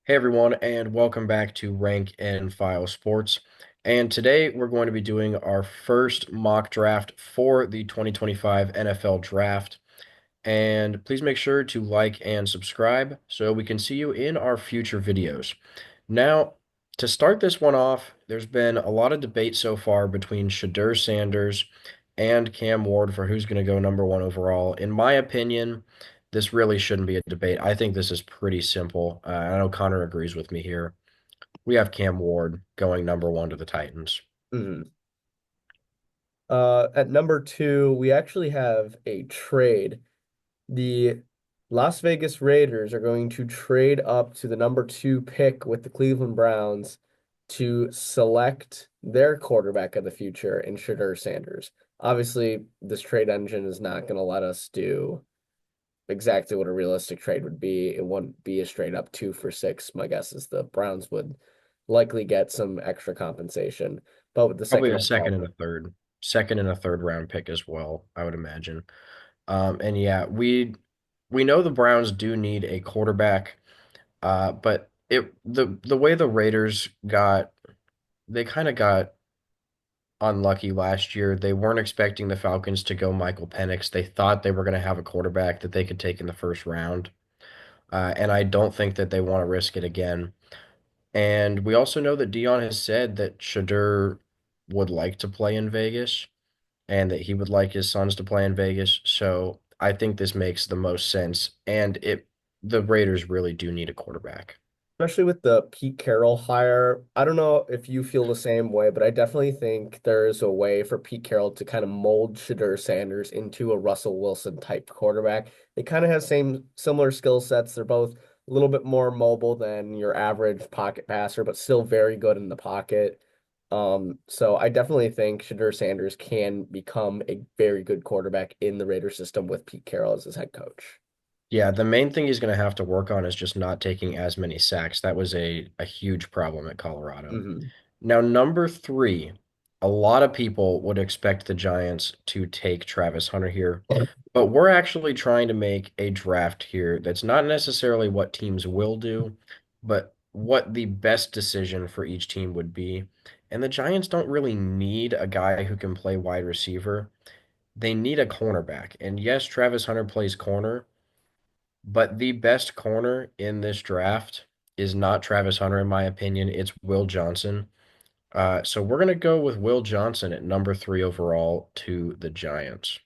Hey everyone, and welcome back to Rank and File Sports. And today we're going to be doing our first mock draft for the 2025 NFL Draft. And please make sure to like and subscribe so we can see you in our future videos. Now, to start this one off, there's been a lot of debate so far between Shedeur Sanders and Cam Ward for who's going to go number one overall. In my opinion, this really shouldn't be a debate. I think this is pretty simple. I know Connor agrees with me here. We have Cam Ward going number one to the Titans. Mhm. At number two, we actually have a trade. The Las Vegas Raiders are going to trade up to the number two pick with the Cleveland Browns to select their quarterback of the future in Shedeur Sanders. Obviously, this trade engine is not going to let us do exactly what a realistic trade would be. It wouldn't be a straight up 2 for 6. My guess is the Browns would likely get some extra compensation. But with the Probably second a overall second and a pick, third, second and a third round pick as well, I would imagine. And yeah, we know the Browns do need a quarterback. But the way the Raiders got they kind of got unlucky last year. They weren't expecting the Falcons to go Michael Penix. They thought they were going to have a quarterback that they could take in the first round. And I don't think that they want to risk it again. And we also know that Dion has said that Shedeur would like to play in Vegas and that he would like his sons to play in Vegas. So I think this makes the most sense. And the Raiders really do need a quarterback. especially with the Pete Carroll hire. I don't know if you feel the same way, but I definitely think there is a way for Pete Carroll to kind of mold Shedeur Sanders into a Russell Wilson type quarterback. They kind of have similar skill sets. They're both a little bit more mobile than your average pocket passer, but still very good in the pocket. So I definitely think Shedeur Sanders can become a very good quarterback in the Raider system with Pete Carroll as his head coach. Yeah, the main thing he's going to have to work on is just not taking as many sacks. That was a huge problem at Colorado. Mhm. Now, number three, a lot of people would expect the Giants to take Travis Hunter here, but we're actually trying to make a draft here that's not necessarily what teams will do, but what the best decision for each team would be. And the Giants don't really need a guy who can play wide receiver. They need a cornerback. And yes, Travis Hunter plays corner. But the best corner in this draft is not Travis Hunter, in my opinion. It's Will Johnson. So we're going to go with Will Johnson at number three overall to the Giants.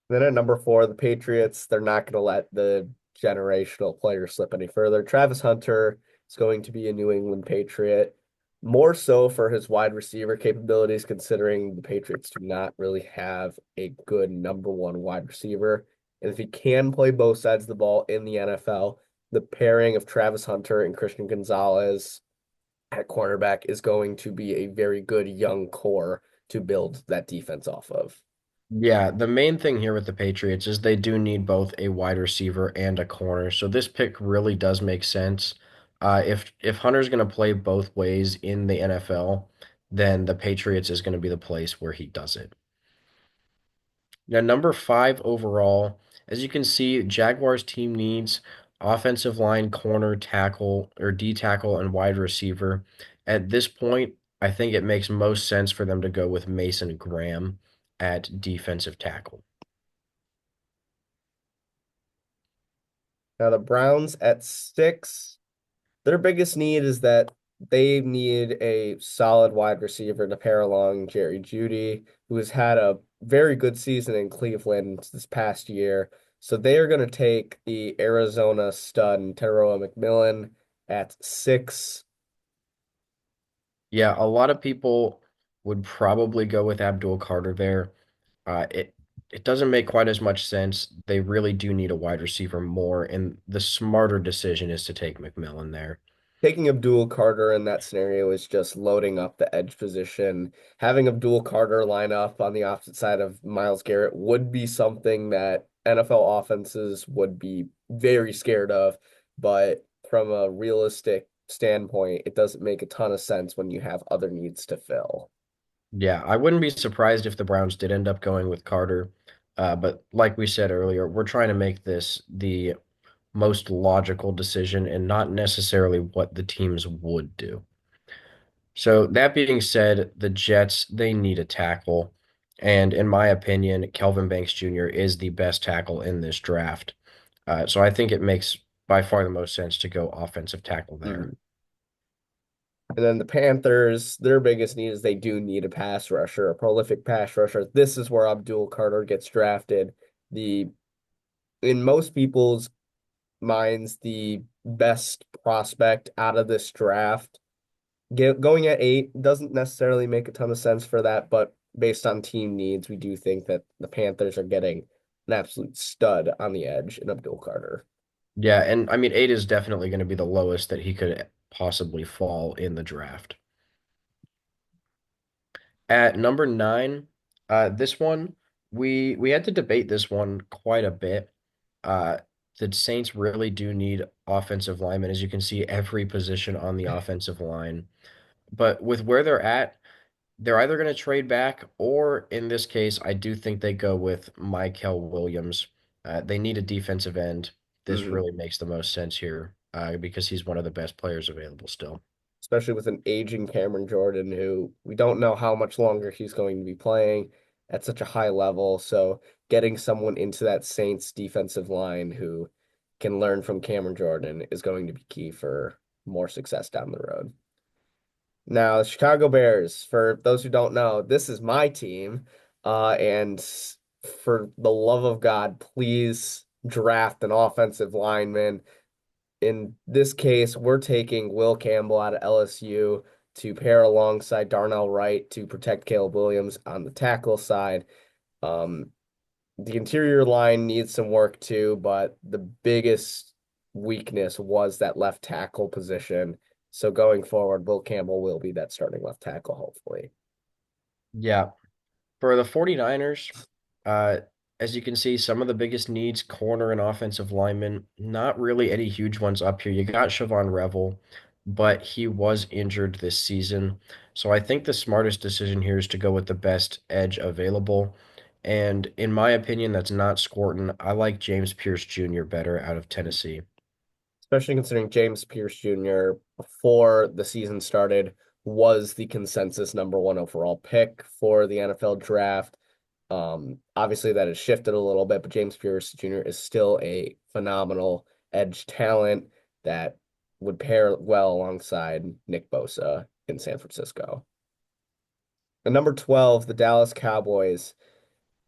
Then at number four, the Patriots, they're not going to let the generational player slip any further. Travis Hunter is going to be a New England Patriot, more so for his wide receiver capabilities, considering the Patriots do not really have a good number one wide receiver. And if he can play both sides of the ball in the NFL, the pairing of Travis Hunter and Christian Gonzalez at cornerback is going to be a very good young core to build that defense off of. Yeah, the main thing here with the Patriots is they do need both a wide receiver and a corner. So this pick really does make sense. If Hunter's going to play both ways in the NFL, then the Patriots is going to be the place where he does it. Now, number five overall, as you can see, Jaguars team needs offensive line, corner, tackle, or D tackle, and wide receiver. At this point, I think it makes most sense for them to go with Mason Graham at defensive tackle. Now the Browns at six, their biggest need is that they need a solid wide receiver to pair along Jerry Jeudy, who has had a very good season in Cleveland this past year. So they are going to take the Arizona stud Teroa McMillan at six. Yeah, a lot of people would probably go with Abdul Carter there. It doesn't make quite as much sense. They really do need a wide receiver more, and the smarter decision is to take McMillan there. Taking Abdul Carter in that scenario is just loading up the edge position. Having Abdul Carter line up on the opposite side of Myles Garrett would be something that NFL offenses would be very scared of. But from a realistic standpoint, it doesn't make a ton of sense when you have other needs to fill. Yeah, I wouldn't be surprised if the Browns did end up going with Carter. But like we said earlier, we're trying to make this the most logical decision and not necessarily what the teams would do. So that being said, the Jets, they need a tackle. And in my opinion, Kelvin Banks Jr. is the best tackle in this draft. So I think it makes by far the most sense to go offensive tackle there. Mm. And then the Panthers, their biggest need is they do need a pass rusher, a prolific pass rusher. This is where Abdul Carter gets drafted. The in most people's minds, the best prospect out of this draft. Going at 8 doesn't necessarily make a ton of sense for that, but based on team needs, we do think that the Panthers are getting an absolute stud on the edge in Abdul Carter. Yeah, and I mean, 8 is definitely going to be the lowest that he could possibly fall in the draft. At number 9, this one we had to debate this one quite a bit. Uh, the Saints really do need offensive linemen, as you can see, every position on the offensive line. But with where they're at, they're either going to trade back, or in this case, I do think they go with Mykel Williams. They need a defensive end. This Mhm. really makes the most sense here, because he's one of the best players available still. Especially with an aging Cameron Jordan, who we don't know how much longer he's going to be playing at such a high level. So getting someone into that Saints defensive line who can learn from Cameron Jordan is going to be key for more success down the road. Now, the Chicago Bears, for those who don't know, this is my team. And for the love of God, please draft an offensive lineman. In this case, we're taking Will Campbell out of LSU to pair alongside Darnell Wright to protect Caleb Williams on the tackle side. Um, the interior line needs some work too, but the biggest weakness was that left tackle position. So going forward, Will Campbell will be that starting left tackle, hopefully. Yeah. For the 49ers, uh, as you can see, some of the biggest needs, corner and offensive linemen, not really any huge ones up here. You got Siobhan Revel, but he was injured this season. So I think the smartest decision here is to go with the best edge available. And in my opinion, that's not Scorton. I like James Pierce Jr. better out of Tennessee. Especially considering James Pierce Jr. before the season started was the consensus number one overall pick for the NFL draft. Obviously that has shifted a little bit, but James Pierce Jr. is still a phenomenal edge talent that would pair well alongside Nick Bosa in San Francisco. And number 12, the Dallas Cowboys.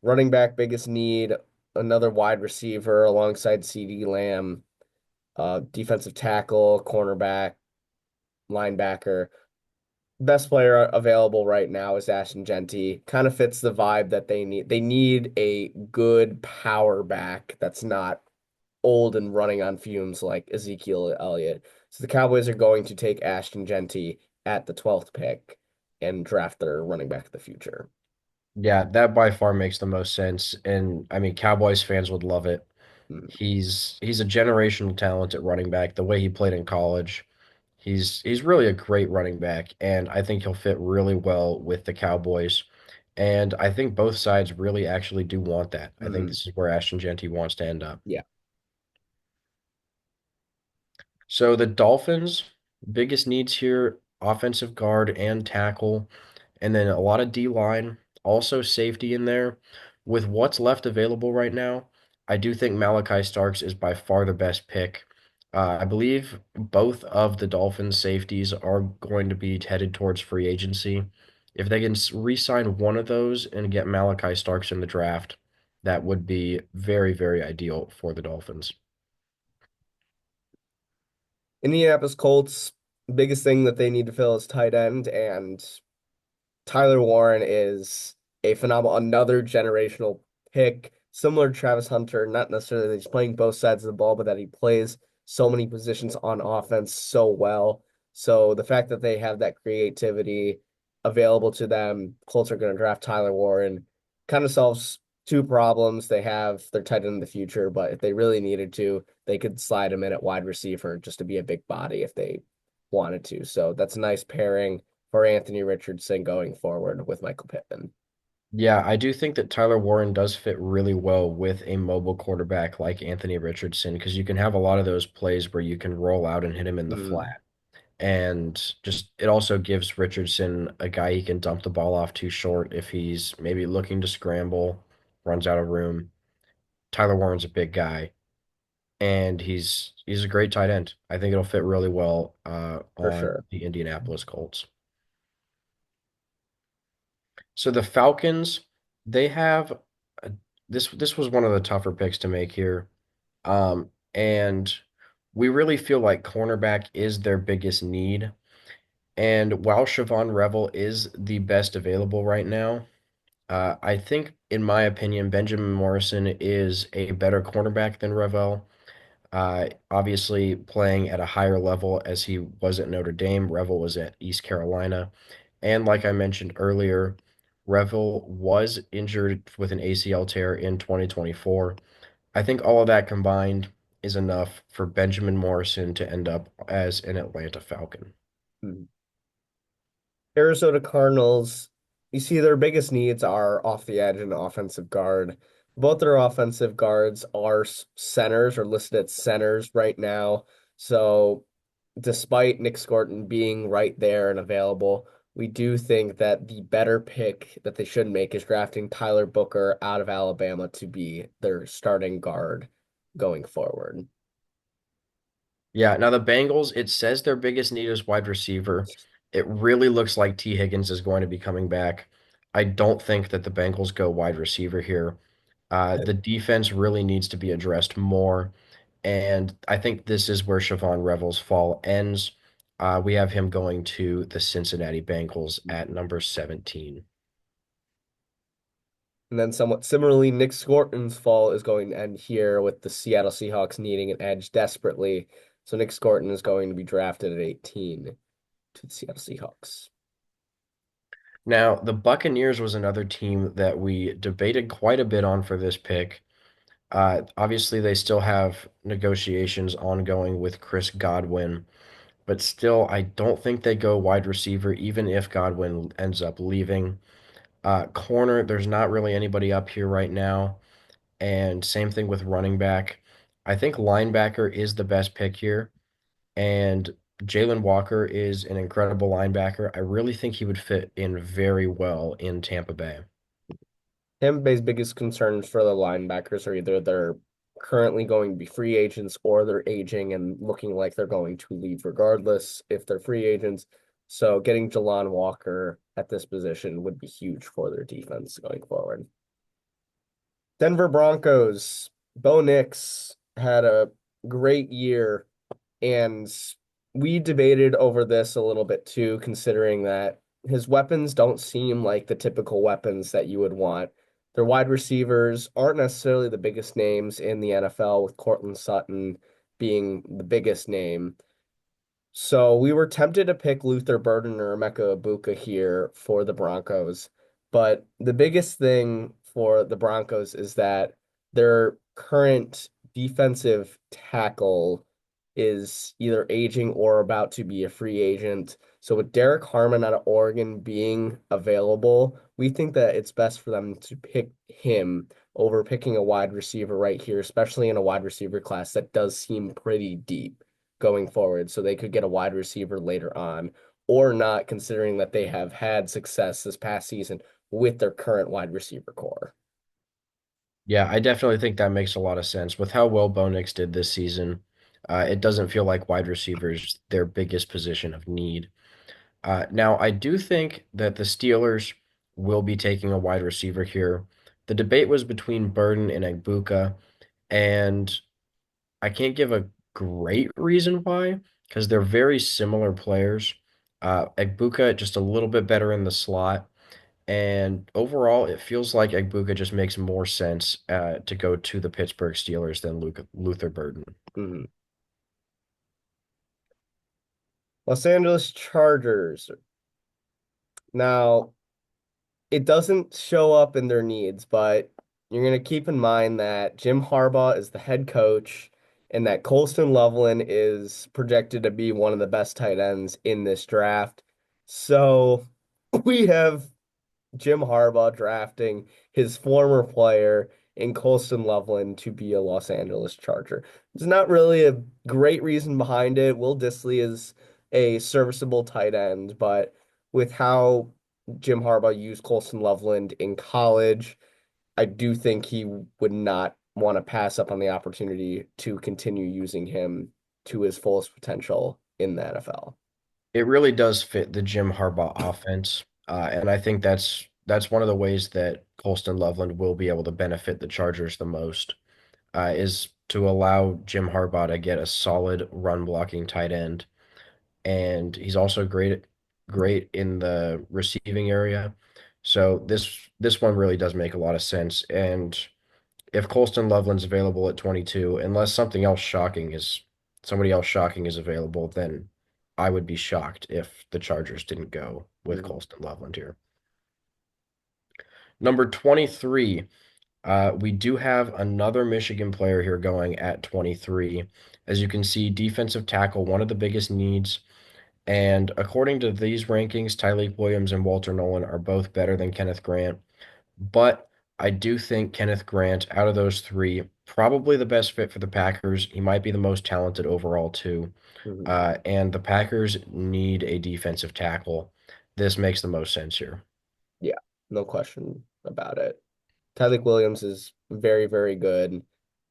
Running back biggest need, another wide receiver alongside CeeDee Lamb, defensive tackle, cornerback, linebacker. Best player available right now is Ashton Jeanty. Kind of fits the vibe that they need. They need a good power back that's not old and running on fumes like Ezekiel Elliott. So the Cowboys are going to take Ashton Jeanty at the 12th pick and draft their running back of the future. Yeah, that by far makes the most sense. And I mean, Cowboys fans would love it. Hmm. He's a generational talent at running back. The way he played in college, he's really a great running back, and I think he'll fit really well with the Cowboys. And I think both sides really actually do want that. I think Hmm. this is where Ashton Jeanty wants to end up. Yeah. So the Dolphins' biggest needs here, offensive guard and tackle, and then a lot of D line, also safety in there. With what's left available right now, I do think Malachi Starks is by far the best pick. I believe both of the Dolphins safeties are going to be headed towards free agency. If they can re-sign one of those and get Malachi Starks in the draft, that would be very, very ideal for the Dolphins. Indianapolis Colts, biggest thing that they need to fill is tight end, and Tyler Warren is a phenomenal, another generational pick, similar to Travis Hunter, not necessarily that he's playing both sides of the ball, but that he plays so many positions on offense so well. So the fact that they have that creativity available to them, Colts are going to draft Tyler Warren, kind of solves two problems. They have their tight end in the future, but if they really needed to, they could slide him in at wide receiver just to be a big body if they wanted to. So that's a nice pairing for Anthony Richardson going forward with Michael Pittman. Yeah, I do think that Tyler Warren does fit really well with a mobile quarterback like Anthony Richardson because you can have a lot of those plays where you can roll out and hit him in the Mm, flat. And just it also gives Richardson a guy he can dump the ball off too short if he's maybe looking to scramble, runs out of room. Tyler Warren's a big guy, and he's a great tight end. I think it'll fit really well for on sure. the Indianapolis Colts. So the Falcons, they have a, this was one of the tougher picks to make here. And we really feel like cornerback is their biggest need. And while Siobhan Revel is the best available right now, I think, in my opinion, Benjamin Morrison is a better cornerback than Revel. Obviously, playing at a higher level as he was at Notre Dame, Revel was at East Carolina. And like I mentioned earlier, Revel was injured with an ACL tear in 2024. I think all of that combined is enough for Benjamin Morrison to end up as an Atlanta Falcon. Mm. Arizona Cardinals, you see their biggest needs are off the edge and offensive guard. Both their offensive guards are centers or listed at centers right now. So despite Nick Scorton being right there and available, we do think that the better pick that they should make is drafting Tyler Booker out of Alabama to be their starting guard going forward. Yeah, now the Bengals, it says their biggest need is wide receiver. It really looks like T. Higgins is going to be coming back. I don't think that the Bengals go wide receiver here. The defense really needs to be addressed more, and I think this is where Siobhan Revel's fall ends. We have him going to the Cincinnati Bengals at number 17. And then somewhat similarly, Nick Scorton's fall is going to end here with the Seattle Seahawks needing an edge desperately. So Nick Scorton is going to be drafted at 18 to the Seattle Seahawks. Now, the Buccaneers was another team that we debated quite a bit on for this pick. Obviously, they still have negotiations ongoing with Chris Godwin, but still, I don't think they go wide receiver, even if Godwin ends up leaving. Corner, there's not really anybody up here right now. And same thing with running back. I think linebacker is the best pick here. And Jalen Walker is an incredible linebacker. I really think he would fit in very well in Tampa Bay. Tampa Bay's biggest concerns for the linebackers are either they're currently going to be free agents or they're aging and looking like they're going to leave regardless if they're free agents. So getting Jalon Walker at this position would be huge for their defense going forward. Denver Broncos, Bo Nix had a great year, and we debated over this a little bit too, considering that his weapons don't seem like the typical weapons that you would want. Their wide receivers aren't necessarily the biggest names in the NFL, with Cortland Sutton being the biggest name. So we were tempted to pick Luther Burden or Emeka Ibuka here for the Broncos. But the biggest thing for the Broncos is that their current defensive tackle is either aging or about to be a free agent. So with Derek Harmon out of Oregon being available, we think that it's best for them to pick him over picking a wide receiver right here, especially in a wide receiver class that does seem pretty deep going forward, so they could get a wide receiver later on, or not, considering that they have had success this past season with their current wide receiver core. Yeah, I definitely think that makes a lot of sense. With how well Bo Nix did this season, it doesn't feel like wide receivers their biggest position of need. Now, I do think that the Steelers will be taking a wide receiver here. The debate was between Burden and Egbuka, and I can't give a great reason why, because they're very similar players. Egbuka just a little bit better in the slot, and overall, it feels like Egbuka just makes more sense to go to the Pittsburgh Steelers than Luther Burden. Mhm. Los Angeles Chargers. Now, it doesn't show up in their needs, but you're going to keep in mind that Jim Harbaugh is the head coach and that Colston Loveland is projected to be one of the best tight ends in this draft. So we have Jim Harbaugh drafting his former player in Colston Loveland to be a Los Angeles Charger. There's not really a great reason behind it. Will Dissly is a serviceable tight end, but with how Jim Harbaugh used Colston Loveland in college, I do think he would not want to pass up on the opportunity to continue using him to his fullest potential in the NFL. It really does fit the Jim Harbaugh offense, and I think that's one of the ways that Colston Loveland will be able to benefit the Chargers the most, is to allow Jim Harbaugh to get a solid run blocking tight end, and he's also great in the receiving area. So this one really does make a lot of sense. And if Colston Loveland's available at 22, unless somebody else shocking is available, then I would be shocked if the Chargers didn't go with Mhm. Colston Loveland here. Number 23, we do have another Michigan player here going at 23. As you can see, defensive tackle, one of the biggest needs. And according to these rankings, Tyleik Williams and Walter Nolan are both better than Kenneth Grant. But I do think Kenneth Grant, out of those three, probably the best fit for the Packers. He might be the most talented overall, too. Mhm. And the Packers need a defensive tackle. This makes the most sense here. Yeah, no question about it. Tyleik Williams is very, very good,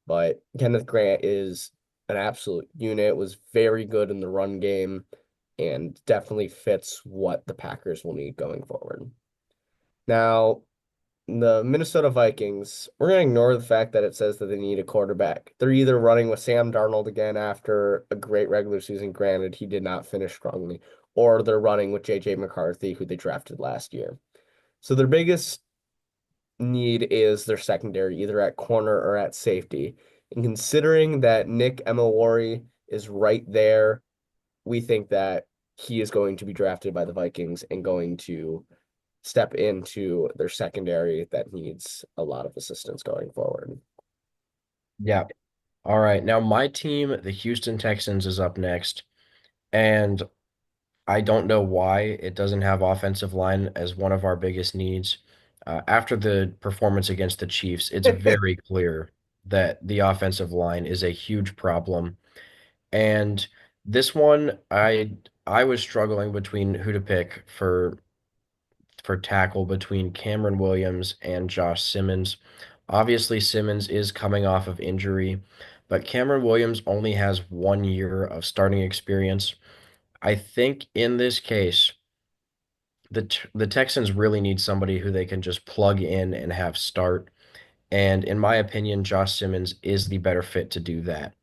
but Kenneth Grant is an absolute unit, was very good in the run game, and definitely fits what the Packers will need going forward. Now, the Minnesota Vikings, we're going to ignore the fact that it says that they need a quarterback. They're either running with Sam Darnold again after a great regular season, granted, he did not finish strongly, or they're running with JJ McCarthy, who they drafted last year. So their biggest need is their secondary, either at corner or at safety. And considering that Nick Emilwari is right there, we think that he is going to be drafted by the Vikings and going to step into their secondary that needs a lot of assistance going forward. Yeah. All right. Now, my team, the Houston Texans, is up next. And I don't know why it doesn't have offensive line as one of our biggest needs. After the performance against the Chiefs, it's very clear that the offensive line is a huge problem. And this one, I was struggling between who to pick for tackle between Cameron Williams and Josh Simmons. Obviously, Simmons is coming off of injury, but Cameron Williams only has 1 year of starting experience. I think in this case, the Texans really need somebody who they can just plug in and have start. And in my opinion, Josh Simmons is the better fit to do that,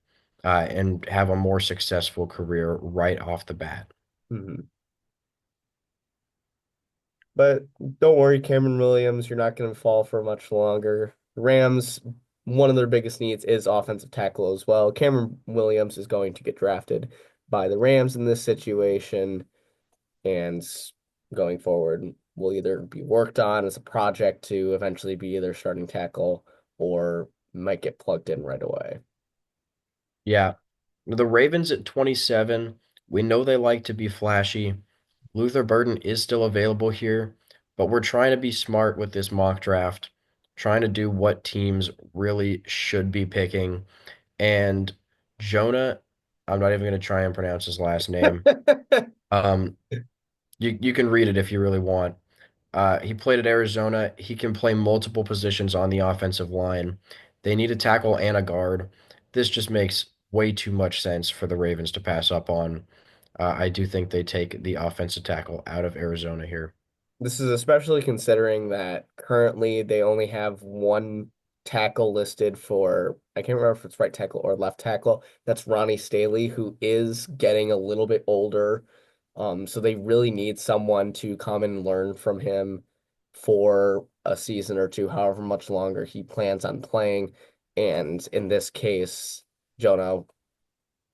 and have a more successful career right off the bat. Mhm. But don't worry, Cameron Williams, you're not going to fall for much longer. The Rams, one of their biggest needs is offensive tackle as well. Cameron Williams is going to get drafted by the Rams in this situation, and going forward will either be worked on as a project to eventually be either starting tackle or might get plugged in right away. Yeah, the Ravens at 27, we know they like to be flashy. Luther Burden is still available here, but we're trying to be smart with this mock draft, trying to do what teams really should be picking. And Jonah, I'm not even going to try and pronounce his last name. Um, you can read it if you really want. He played at Arizona. He can play multiple positions on the offensive line. They need a tackle and a guard. This just makes way too much sense for the Ravens to pass up on. I do think they take the offensive tackle out of Arizona here. This is especially considering that currently they only have one tackle listed for, I can't remember if it's right tackle or left tackle. That's Ronnie Staley, who is getting a little bit older. So they really need someone to come and learn from him for a season or two, however much longer he plans on playing. And in this case, Jonah,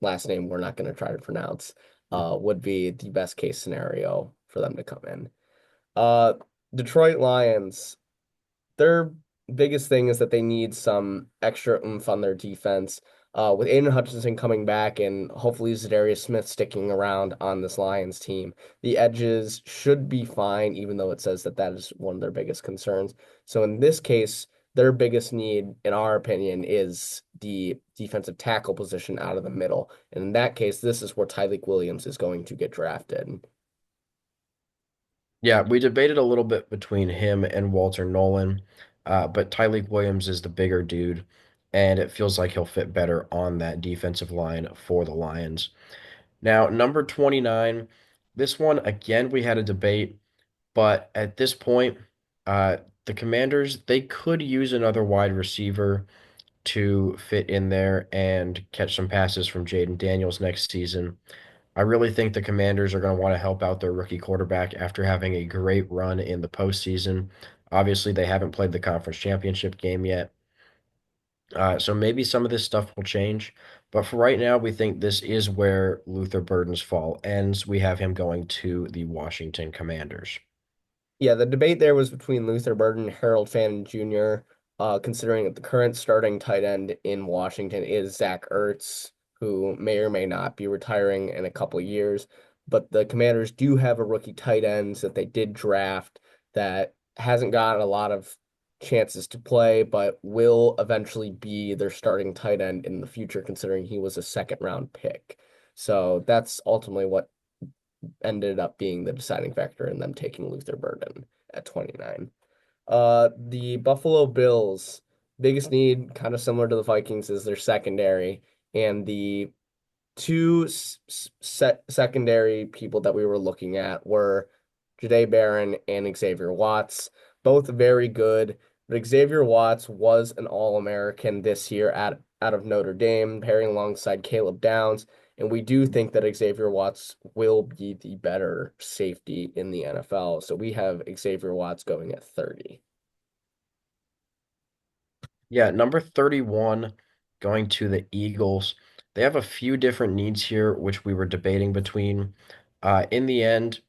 last name we're not going to try to pronounce, would be the best case scenario for them to come in. Uh, Detroit Lions, their biggest thing is that they need some extra oomph on their defense. With Aiden Hutchinson coming back and hopefully Zadarius Smith sticking around on this Lions team, the edges should be fine, even though it says that that is one of their biggest concerns. So in this case, their biggest need, in our opinion, is the defensive tackle position out of the middle. And in that case, this is where Tyleik Williams is going to get drafted. Yeah, we debated a little bit between him and Walter Nolan, but Tyleik Williams is the bigger dude, and it feels like he'll fit better on that defensive line for the Lions. Now, number 29, this one, again, we had a debate, but at this point, uh, the Commanders, they could use another wide receiver to fit in there and catch some passes from Jaden Daniels next season. I really think the Commanders are going to want to help out their rookie quarterback after having a great run in the postseason. Obviously, they haven't played the conference championship game yet. So maybe some of this stuff will change. But for right now, we think this is where Luther Burden's fall ends. We have him going to the Washington Commanders. Yeah, the debate there was between Luther Burden and Harold Fannin Jr., considering that the current starting tight end in Washington is Zach Ertz, who may or may not be retiring in a couple of years. But the Commanders do have a rookie tight ends that they did draft that hasn't gotten a lot of chances to play, but will eventually be their starting tight end in the future, considering he was a second round pick. So that's ultimately what ended up being the deciding factor in them taking Luther Burden at 29. The Buffalo Bills' biggest need, kind of similar to the Vikings, is their secondary. And the two secondary people that we were looking at were Jahdae Barron and Xavier Watts, both very good. But Xavier Watts was an All-American this year out of Notre Dame, pairing alongside Caleb Downs. And we do think that Xavier Watts will be the better safety in the NFL. So we have Xavier Watts going at 30. Yeah, number 31 going to the Eagles. They have a few different needs here, which we were debating between. In the end,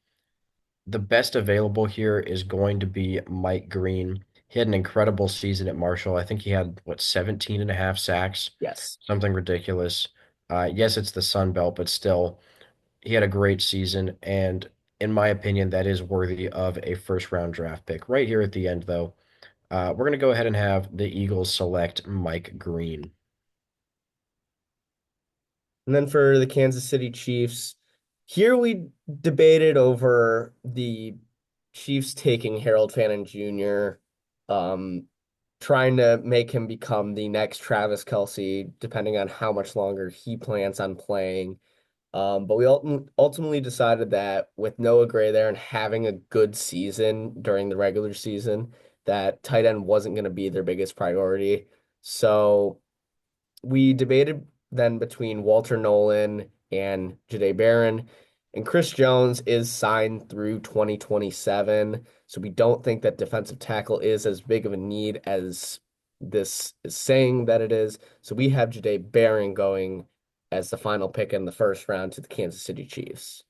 the best available here is going to be Mike Green. He had an incredible season at Marshall. I think he had, what, 17 and a half sacks, Yes. something ridiculous. Yes, it's the Sun Belt, but still, he had a great season. And in my opinion, that is worthy of a first round draft pick. Right here at the end, though, we're going to go ahead and have the Eagles select Mike Green. And then for the Kansas City Chiefs, here we debated over the Chiefs taking Harold Fannin Jr., um, trying to make him become the next Travis Kelce, depending on how much longer he plans on playing. But we ultimately decided that with Noah Gray there and having a good season during the regular season, that tight end wasn't going to be their biggest priority. So we debated then between Walter Nolan and Jahdae Barron. And Chris Jones is signed through 2027. So we don't think that defensive tackle is as big of a need as this is saying that it is. So we have Jahdae Barron going as the final pick in the first round to the Kansas City Chiefs.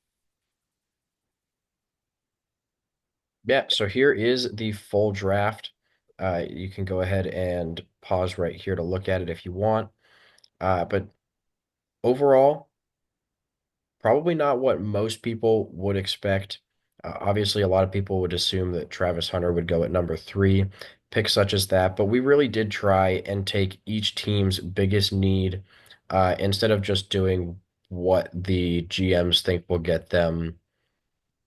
Yeah, so here is the full draft. You can go ahead and pause right here to look at it if you want. But overall, probably not what most people would expect. Obviously, a lot of people would assume that Travis Hunter would go at number three, picks such as that. But we really did try and take each team's biggest need instead of just doing what the GMs think will get them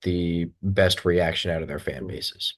the best reaction out of their fan bases.